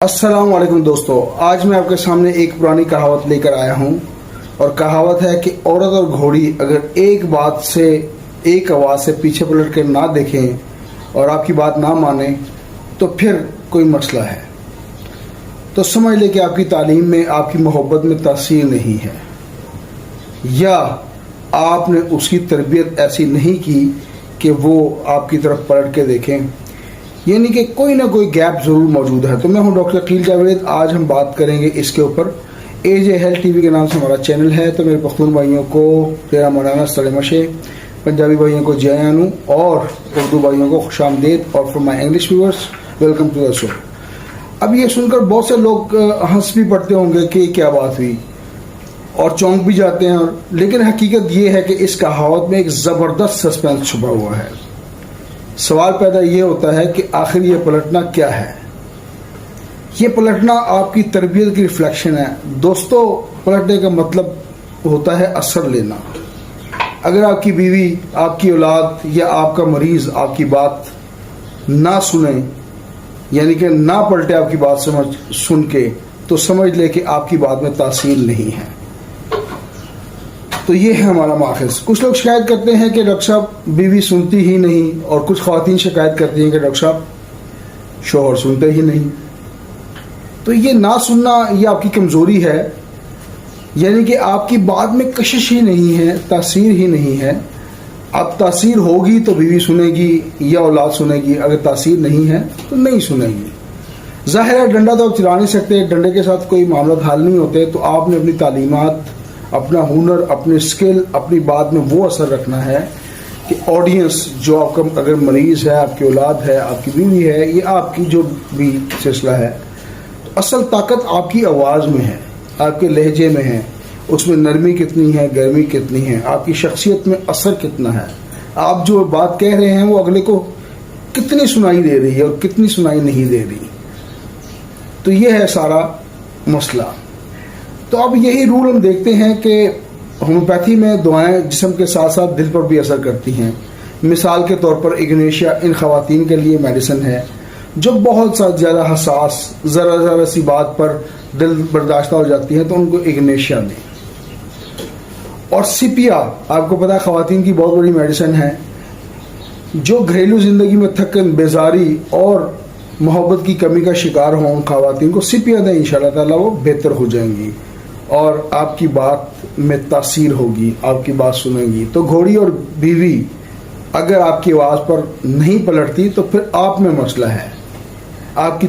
अस्सलाम वालेकुम दोस्तों, आज मैं आपके सामने एक पुरानी कहावत लेकर आया हूं और कहावत है कि औरत और घोड़ी अगर एक बात से एक आवाज़ से पीछे पलट कर ना देखें और आपकी बात ना माने तो फिर कोई मसला है। तो समझ ले कि आपकी तालीम में, आपकी मोहब्बत में तासीर नहीं है, या आपने उसकी तरबियत ऐसी नहीं की कि वो आपकी तरफ पलट के देखें, यानी कि कोई ना कोई गैप ज़रूर मौजूद है। तो मैं हूं डॉक्टर अकील जावेद। आज हम बात करेंगे इसके ऊपर। एजे हेल्थ टीवी के नाम से हमारा चैनल है। तो मेरे पख्तून भाइयों को तेरा मौलाना सलेमशे, पंजाबी भाइयों को जयानू और उर्दू भाइयों को खुशामदीद, और for my English viewers welcome to the show. अब ये सुनकर बहुत से लोग हंस भी पड़ते होंगे कि क्या बात हुई, और चौंक भी जाते हैं, लेकिन हकीकत ये है कि इस कहावत में एक ज़बरदस्त सस्पेंस छुपा हुआ है। सवाल पैदा ये होता है कि आखिर ये पलटना क्या है। ये पलटना आपकी तरबियत की रिफ्लेक्शन है। दोस्तों, पलटने का मतलब होता है असर लेना। अगर आपकी बीवी, आपकी औलाद या आपका मरीज़ आपकी बात ना सुने, यानी कि ना पलटे आपकी बात सुन के, तो समझ ले कि आपकी बात में तासीर नहीं है। तो ये है हमारा माखज़। कुछ लोग शिकायत करते हैं कि डॉक्टर साहब बीवी सुनती ही नहीं, और कुछ ख़वातीन शिकायत करती हैं कि डॉक्टर साहब शोहर सुनते ही नहीं। तो ये ना सुनना ये आपकी कमज़ोरी है, यानी कि आपकी बात में कशिश ही नहीं है, तासीर ही नहीं है। अब तासीर होगी तो बीवी सुनेगी या औलाद सुनेगी, अगर तासीर नहीं है तो नहीं सुनेगी। ज़ाहिर है डंडा तो आप चला नहीं सकते, डंडे के साथ कोई मामला हल नहीं होते। तो आपने अपनी तालीमात, अपना हुनर, अपनी स्किल, अपनी बात में वो असर रखना है कि ऑडियंस जो आपका, अगर मरीज़ है, आपकी औलाद है, आपकी बीवी है, ये आपकी जो भी सिलसिला है, तो असल ताकत आपकी आवाज़ में है, आपके लहजे में है। उसमें नरमी कितनी है, गर्मी कितनी है, आपकी शख्सियत में असर कितना है, आप जो बात कह रहे हैं वो अगले को कितनी सुनाई दे रही है और कितनी सुनाई नहीं दे रही। तो ये है सारा मसला। तो अब यही रूल हम देखते हैं कि होम्योपैथी में दवाएं जिस्म के साथ साथ दिल पर भी असर करती हैं। मिसाल के तौर पर इग्नेशिया इन ख़वातीन के लिए मेडिसिन है जो बहुत ज़्यादा हसास, ज़रा सी बात पर दिल बर्दाश्त हो जाती है, तो उनको इग्नेशिया दें। और सिपिया, आपको पता है ख़वातीन की बहुत बड़ी मेडिसिन है, जो घरेलू ज़िंदगी में थकन, बेजारी और मोहब्बत की कमी का शिकार हों उन ख़वातीन को सिपिया दें। इंशाअल्लाह ताला वो बेहतर हो जाएंगी और आपकी बात में तासीर होगी, आपकी बात सुनेंगी। तो घोड़ी और बीवी अगर आपकी आवाज़ पर नहीं पलटती तो फिर आप में मसला है, आपकी